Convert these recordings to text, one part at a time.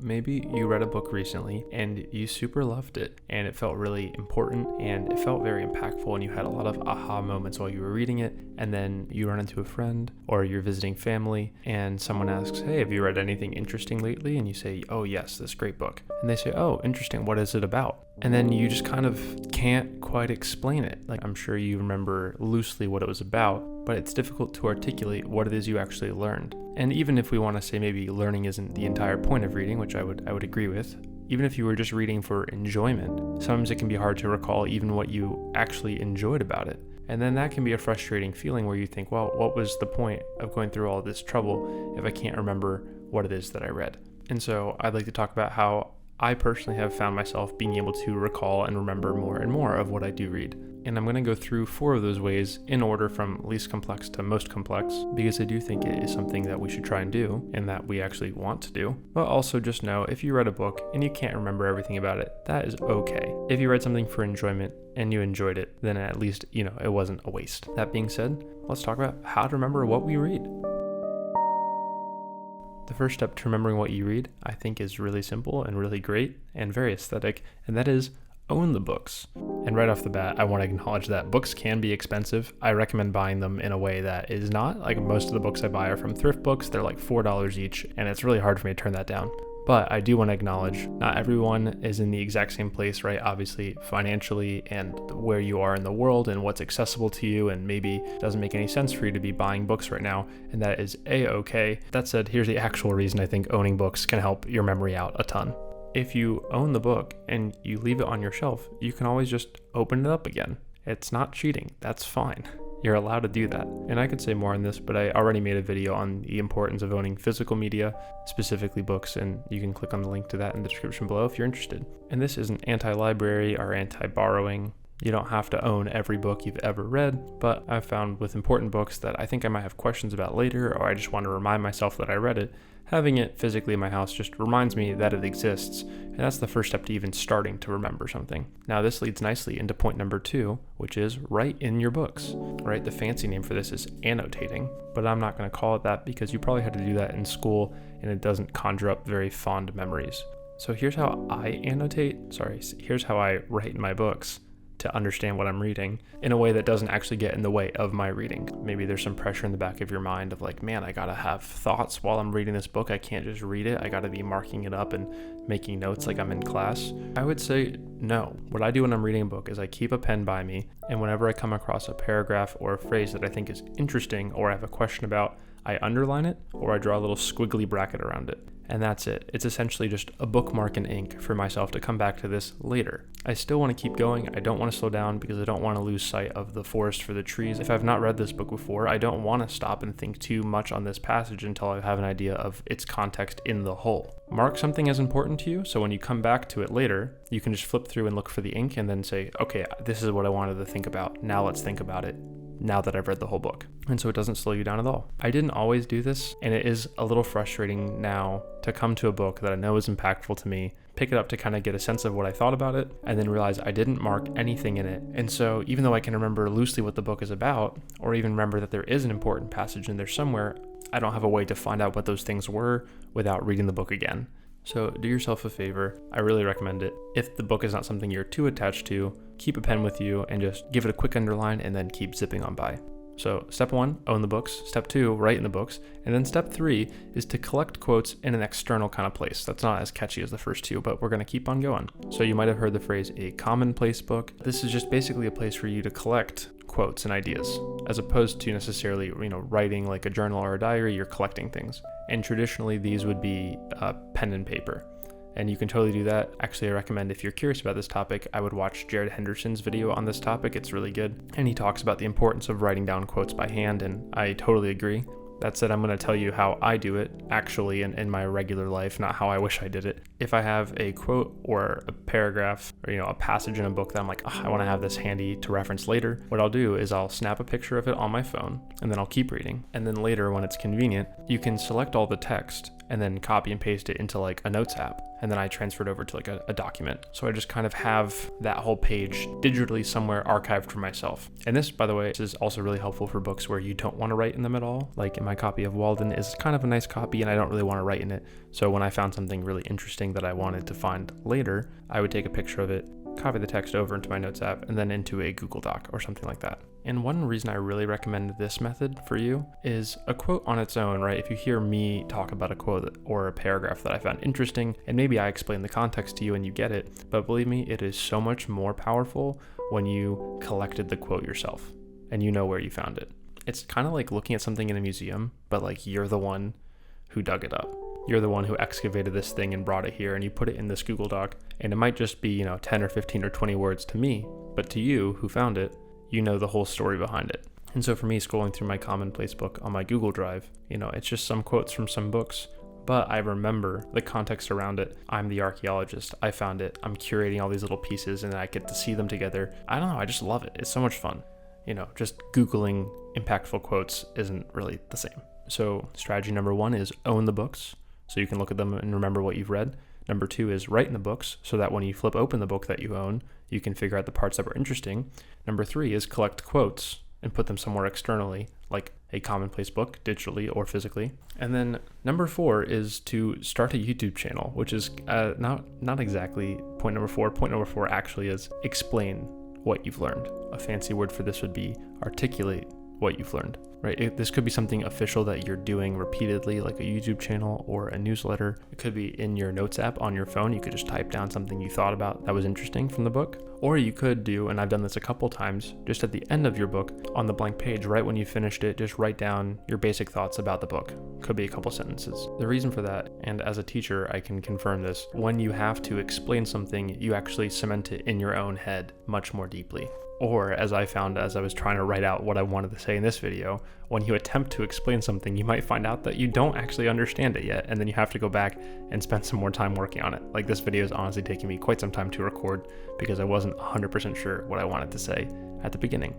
maybe you read a book recently and you super loved it and it felt really important and it felt very impactful and you had a lot of aha moments while you were reading it, and then you run into a friend or you're visiting family and someone asks, hey, have you read anything interesting lately? And you say, oh yes, this great book. And they say, oh, interesting, what is it about? And then you just kind of can't quite explain it. Like, I'm sure you remember loosely what it was about, but it's difficult to articulate what it is you actually learned. And even if we want to say maybe learning isn't the entire point of reading, which I would agree with, even if you were just reading for enjoyment, sometimes it can be hard to recall even what you actually enjoyed about it. And then that can be a frustrating feeling where you think, well, what was the point of going through all this trouble if I can't remember what it is that I read? And so I'd like to talk about how I personally have found myself being able to recall and remember more and more of what I do read. And I'm going to go through 4 of those ways in order from least complex to most complex, because I do think it is something that we should try and do and that we actually want to do. But also just know, if you read a book and you can't remember everything about it, that is okay. If you read something for enjoyment and you enjoyed it, then at least, it wasn't a waste. That being said, let's talk about how to remember what we read. The first step to remembering what you read, I think, is really simple and really great and very aesthetic, and that is own the books. And right off the bat, I want to acknowledge that books can be expensive. I recommend buying them in a way that is not. Like, most of the books I buy are from thrift books. They're like $4 each, and it's really hard for me to turn that down. But I do want to acknowledge not everyone is in the exact same place, right? Obviously, financially and where you are in the world and what's accessible to you, and maybe it doesn't make any sense for you to be buying books right now, and that is a-okay. That said, here's the actual reason I think owning books can help your memory out a ton. If you own the book and you leave it on your shelf, you can always just open it up again. It's not cheating. That's fine. You're allowed to do that. And I could say more on this, but I already made a video on the importance of owning physical media, specifically books, and you can click on the link to that in the description below if you're interested. And this isn't anti-library or anti-borrowing. You don't have to own every book you've ever read, but I've found with important books that I think I might have questions about later, or I just want to remind myself that I read it, having it physically in my house just reminds me that it exists, and that's the first step to even starting to remember something. Now, this leads nicely into point number 2, which is write in your books. Right? The fancy name for this is annotating, but I'm not going to call it that because you probably had to do that in school, and it doesn't conjure up very fond memories. So here's how I here's how I write in my books to understand what I'm reading in a way that doesn't actually get in the way of my reading. Maybe there's some pressure in the back of your mind of like, man, I gotta have thoughts while I'm reading this book. I can't just read it. I gotta be marking it up and making notes like I'm in class. I would say no. What I do when I'm reading a book is I keep a pen by me, and whenever I come across a paragraph or a phrase that I think is interesting or I have a question about, I underline it or I draw a little squiggly bracket around it. And that's it. It's essentially just a bookmark in ink for myself to come back to this later. I still want to keep going. I don't want to slow down because I don't want to lose sight of the forest for the trees. If I've not read this book before, I don't want to stop and think too much on this passage until I have an idea of its context in the whole. Mark something as important to you, so when you come back to it later, you can just flip through and look for the ink and then say, okay, this is what I wanted to think about. Now let's think about it now that I've read the whole book. And so it doesn't slow you down at all. I didn't always do this, and it is a little frustrating now to come to a book that I know is impactful to me, pick it up to kind of get a sense of what I thought about it, and then realize I didn't mark anything in it. And so even though I can remember loosely what the book is about, or even remember that there is an important passage in there somewhere, I don't have a way to find out what those things were without reading the book again. So do yourself a favor. I really recommend it. If the book is not something you're too attached to, keep a pen with you and just give it a quick underline and then keep zipping on by. So step 1, own the books. Step 2, write in the books. And then step 3 is to collect quotes in an external kind of place. That's not as catchy as the first 2, but we're going to keep on going. So you might have heard the phrase a commonplace book. This is just basically a place for you to collect quotes and ideas, as opposed to necessarily, writing like a journal or a diary. You're collecting things. And traditionally these would be pen and paper. And you can totally do that. Actually, I recommend, if you're curious about this topic, I would watch Jared Henderson's video on this topic. It's really good. And he talks about the importance of writing down quotes by hand, and I totally agree. That said, I'm going to tell you how I do it actually in my regular life, not how I wish I did it. If I have a quote or a paragraph or, a passage in a book that I'm like, I want to have this handy to reference later, what I'll do is I'll snap a picture of it on my phone and then I'll keep reading. And then later, when it's convenient, you can select all the text and then copy and paste it into like a notes app. And then I transferred over to like a document. So I just kind of have that whole page digitally somewhere archived for myself. And this, by the way, is also really helpful for books where you don't want to write in them at all. Like in my copy of Walden is kind of a nice copy and I don't really want to write in it. So when I found something really interesting that I wanted to find later, I would take a picture of it, copy the text over into my notes app, and then into a Google Doc or something like that. And one reason I really recommend this method for you is a quote on its own, right? If you hear me talk about a quote or a paragraph that I found interesting, and maybe I explain the context to you and you get it, but believe me, it is so much more powerful when you collected the quote yourself and you know where you found it. It's kind of like looking at something in a museum, but like you're the one who dug it up. You're the one who excavated this thing and brought it here, and you put it in this Google Doc, and it might just be, 10 or 15 or 20 words to me, but to you who found it, you know the whole story behind it. And so for me, scrolling through my commonplace book on my Google Drive, it's just some quotes from some books, but I remember the context around it. I'm the archaeologist. I found it. I'm curating all these little pieces and I get to see them together. I don't know. I just love it. It's so much fun. Just Googling impactful quotes isn't really the same. So strategy number 1 is own the books so you can look at them and remember what you've read. Number 2 is write in the books so that when you flip open the book that you own, you can figure out the parts that were interesting. Number 3 is collect quotes and put them somewhere externally, like a commonplace book, digitally or physically. And then number 4 is to start a YouTube channel, which is not exactly point number 4. Point number 4 actually is explain what you've learned. A fancy word for this would be articulate what you've learned, right? This could be something official that you're doing repeatedly, like a YouTube channel or a newsletter. It could be in your notes app on your phone. You could just type down something you thought about that was interesting from the book. Or you could do, and I've done this a couple times, just at the end of your book on the blank page, right when you finished it, just write down your basic thoughts about the book. Could be a couple sentences. The reason for that, and as a teacher, I can confirm this, when you have to explain something, you actually cement it in your own head much more deeply. Or, as I found as I was trying to write out what I wanted to say in this video, when you attempt to explain something, you might find out that you don't actually understand it yet, and then you have to go back and spend some more time working on it. Like this video is honestly taking me quite some time to record because I wasn't 100% sure what I wanted to say at the beginning.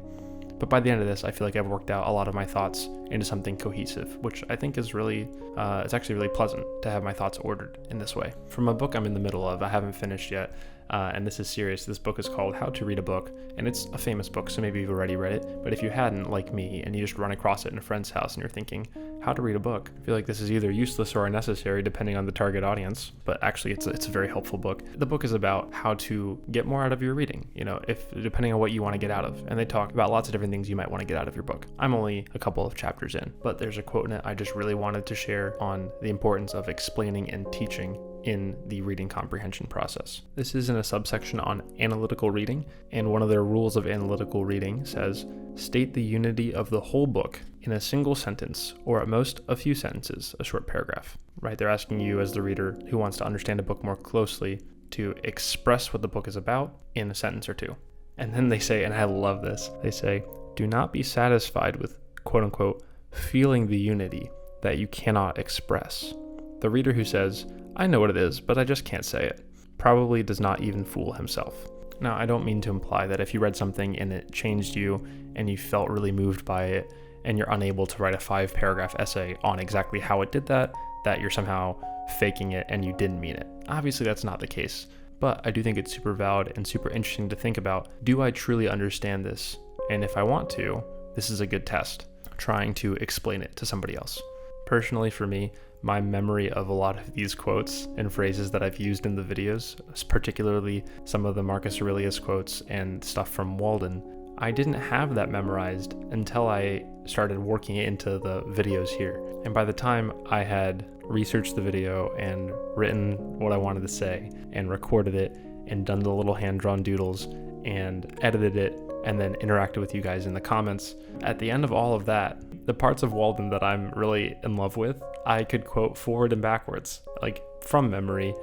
But by the end of this, I feel like I've worked out a lot of my thoughts into something cohesive, which I think is really, it's actually really pleasant to have my thoughts ordered in this way. From a book I'm in the middle of, I haven't finished yet, and this is serious. This book is called How to Read a Book, and it's a famous book, so maybe you've already read it. But if you hadn't, like me, and you just run across it in a friend's house and you're thinking, how to read a book, I feel like this is either useless or unnecessary depending on the target audience, but actually it's a very helpful book. The book is about how to get more out of your reading, depending on what you want to get out of. And they talk about lots of different things you might want to get out of your book. I'm only a couple of chapters in, but there's a quote in it I just really wanted to share on the importance of explaining and teaching in the reading comprehension process. This is in a subsection on analytical reading, and one of their rules of analytical reading says, state the unity of the whole book in a single sentence, or at most a few sentences, a short paragraph, right? They're asking you as the reader who wants to understand a book more closely to express what the book is about in a sentence or two. And then they say, and I love this, they say, do not be satisfied with, quote unquote, feeling the unity that you cannot express. The reader who says, I know what it is, but I just can't say it, probably does not even fool himself. Now, I don't mean to imply that if you read something and it changed you and you felt really moved by it and you're unable to write a 5-paragraph essay on exactly how it did that you're somehow faking it and you didn't mean it. Obviously, that's not the case, but I do think it's super valid and super interesting to think about, do I truly understand this? And if I want to, this is a good test, trying to explain it to somebody else. Personally, for me, my memory of a lot of these quotes and phrases that I've used in the videos, particularly some of the Marcus Aurelius quotes and stuff from Walden, I didn't have that memorized until I started working it into the videos here. And by the time I had researched the video and written what I wanted to say and recorded it and done the little hand-drawn doodles and edited it and then interacted with you guys in the comments, at the end of all of that, the parts of Walden that I'm really in love with, I could quote forward and backwards, like from memory,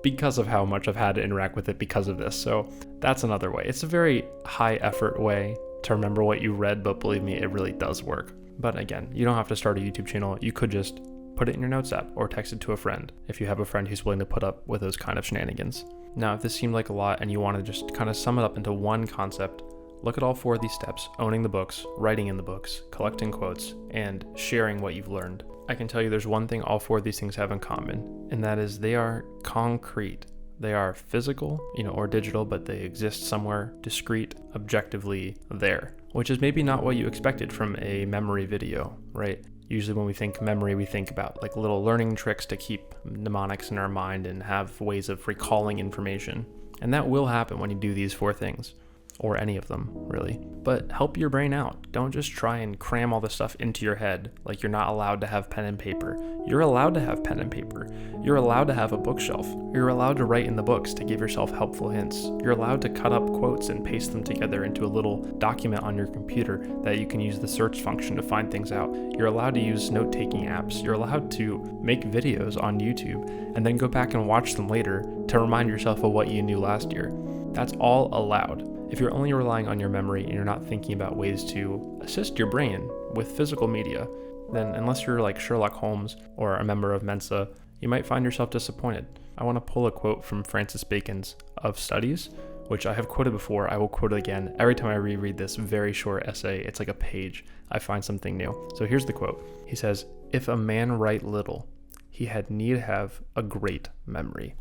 because of how much I've had to interact with it because of this. So that's another way. It's a very high effort way to remember what you read, but believe me, it really does work. But again, you don't have to start a YouTube channel. You could just put it in your notes app or text it to a friend if you have a friend who's willing to put up with those kind of shenanigans. Now, if this seemed like a lot and you want to just kind of sum it up into one concept, look at all 4 of these steps: owning the books, writing in the books, collecting quotes, and sharing what you've learned. I can tell you there's one thing all 4 of these things have in common, and that is they are concrete. They are physical, or digital, but they exist somewhere discrete, objectively there, which is maybe not what you expected from a memory video, right? Usually when we think memory, we think about like little learning tricks to keep mnemonics in our mind and have ways of recalling information. And that will happen when you do these 4 things, or any of them, really. But help your brain out. Don't just try and cram all this stuff into your head like you're not allowed to have pen and paper. You're allowed to have pen and paper. You're allowed to have a bookshelf. You're allowed to write in the books to give yourself helpful hints. You're allowed to cut up quotes and paste them together into a little document on your computer that you can use the search function to find things out. You're allowed to use note-taking apps. You're allowed to make videos on YouTube and then go back and watch them later to remind yourself of what you knew last year. That's all allowed. If you're only relying on your memory and you're not thinking about ways to assist your brain with physical media, then unless you're like Sherlock Holmes or a member of Mensa, you might find yourself disappointed. I want to pull a quote from Francis Bacon's Of Studies, which I have quoted before. I will quote it again. Every time I reread this very short essay, it's like a page, I find something new. So here's the quote. He says, "If a man write little, he had need have a great memory."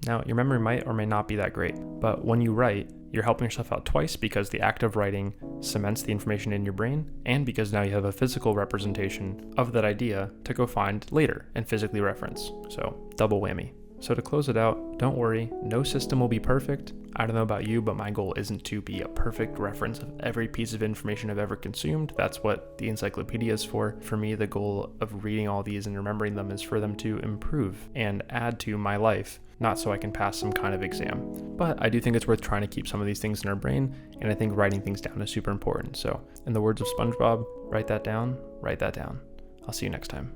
Now, your memory might or may not be that great, but when you write, you're helping yourself out twice because the act of writing cements the information in your brain, and because now you have a physical representation of that idea to go find later and physically reference. So, double whammy. So to close it out, don't worry, no system will be perfect. I don't know about you, but my goal isn't to be a perfect reference of every piece of information I've ever consumed. That's what the encyclopedia is for. For me, the goal of reading all these and remembering them is for them to improve and add to my life, not so I can pass some kind of exam. But I do think it's worth trying to keep some of these things in our brain, and I think writing things down is super important. So, in the words of SpongeBob, write that down, write that down. I'll see you next time.